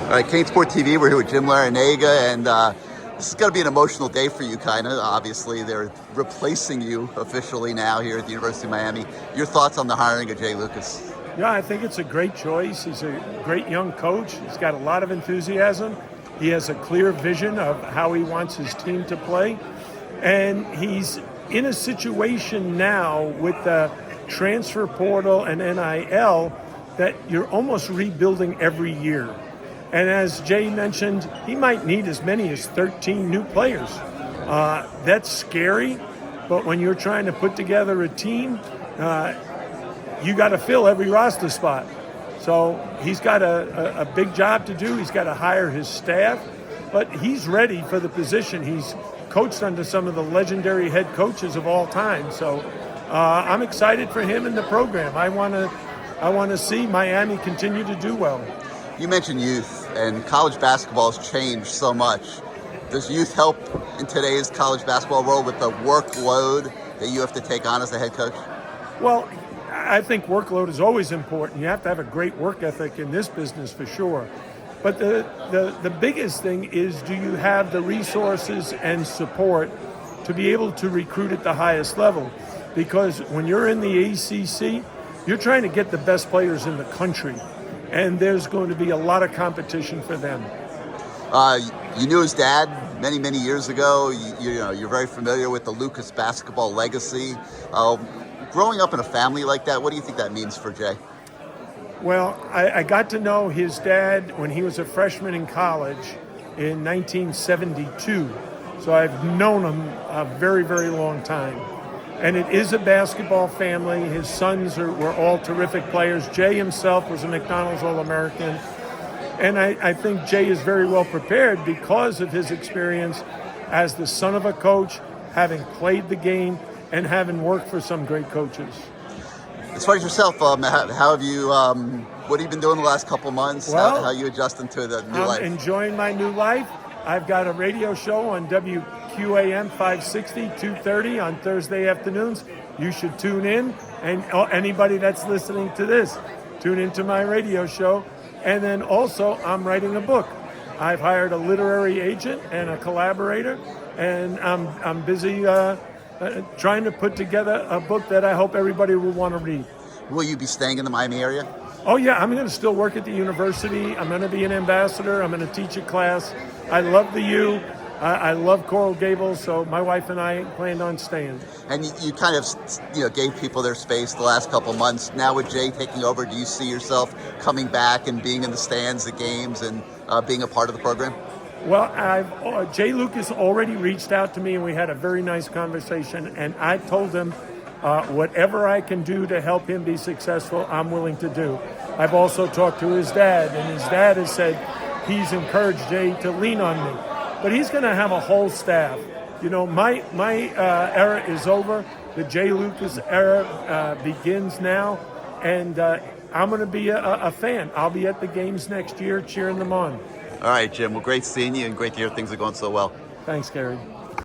All right, Kane Sport TV, we're here with Jim Larranaga, and this is going to be an emotional day for you, kind of. Obviously, they're replacing you officially now here at the University of Miami. Your thoughts on the hiring of Jay Lucas? Yeah, I think it's a great choice. He's a great young coach. He's got a lot of enthusiasm. He has a clear vision of how he wants his team to play. And he's in a situation now with the transfer portal and NIL that you're almost rebuilding every year. And as Jay mentioned, he might need as many as 13 new players. That's scary, but when you're trying to put together a team, you got to fill every roster spot. So he's got a big job to do. He's got to hire his staff, but he's ready for the position. He's coached under some of the legendary head coaches of all time. So I'm excited for him and the program. I want to see Miami continue to do well. You mentioned youth, and college basketball has changed so much. Does youth help in today's college basketball world with the workload that you have to take on as the head coach? Well, I think workload is always important. You have to have a great work ethic in this business for sure. But the biggest thing is, do you have the resources and support to be able to recruit at the highest level? Because when you're in the ACC, you're trying to get the best players in the country, and there's going to be a lot of competition for them. You knew his dad many, many years ago. You're very familiar with the Lucas basketball legacy. Growing up in a family like that, what do you think that means for Jay? Well, I got to know his dad when he was a freshman in college in 1972. So I've known him a very, very long time. And it is a basketball family. His sons were all terrific players. Jay himself was a McDonald's All-American. And I think Jay is very well prepared because of his experience as the son of a coach, having played the game, and having worked for some great coaches. As far as yourself, how have you? What have you been doing the last couple of months? Well, how are you adjusting to the new life? I'm enjoying my new life. I've got a radio show on WQAM 560, 2:30 on Thursday afternoons. You should tune in, and anybody that's listening to this, tune into my radio show. And then also, I'm writing a book. I've hired a literary agent and a collaborator, and I'm busy trying to put together a book that I hope everybody will want to read. Will you be staying in the Miami area? Oh yeah, I'm going to still work at the university. I'm going to be an ambassador. I'm going to teach a class. I love the U. I love Coral Gables, so my wife and I planned on staying. And you kind of gave people their space the last couple of months. Now with Jay taking over, do you see yourself coming back and being in the stands, the games, and being a part of the program? Well, Jay Lucas already reached out to me, and we had a very nice conversation, and I told him whatever I can do to help him be successful, I'm willing to do. I've also talked to his dad, and his dad has said he's encouraged Jay to lean on me. But he's going to have a whole staff. My era is over. The Jay Lucas era begins now, and I'm going to be a fan. I'll be at the games next year cheering them on. All right, Jim. Well, great seeing you, and great to hear things are going so well. Thanks, Gary.